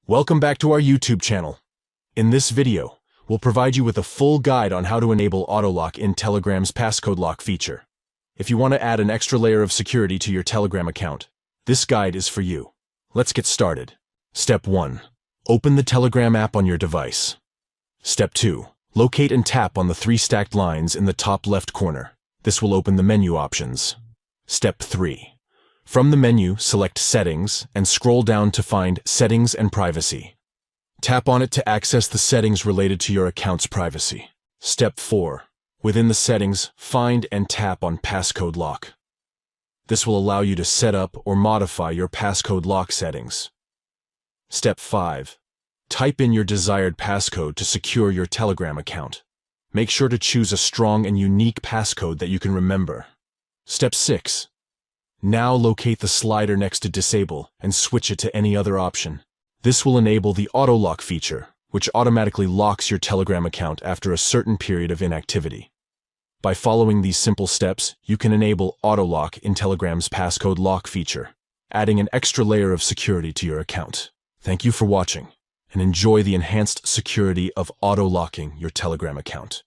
Welcome back to our YouTube channel. In this video, we'll provide you with a full guide on how to enable AutoLock in Telegram's Passcode Lock feature. If you want to add an extra layer of security to your Telegram account, this guide is for you. Let's get started. Step 1. Open the Telegram app on your device. Step 2. Locate and tap on the 3 stacked lines in the top left corner. This will open the menu options. Step 3. From the menu, select Settings and scroll down to find Settings and Privacy. Tap on it to access the settings related to your account's privacy. Step 4. Within the settings, find and tap on Passcode Lock. This will allow you to set up or modify your Passcode Lock settings. Step 5. Type in your desired passcode to secure your Telegram account. Make sure to choose a strong and unique passcode that you can remember. Step 6. Now locate the slider next to Disable and switch it to any other option. This will enable the AutoLock feature, which automatically locks your Telegram account after a certain period of inactivity. By following these simple steps, you can enable AutoLock in Telegram's Passcode Lock feature, adding an extra layer of security to your account. Thank you for watching, and enjoy the enhanced security of auto-locking your Telegram account.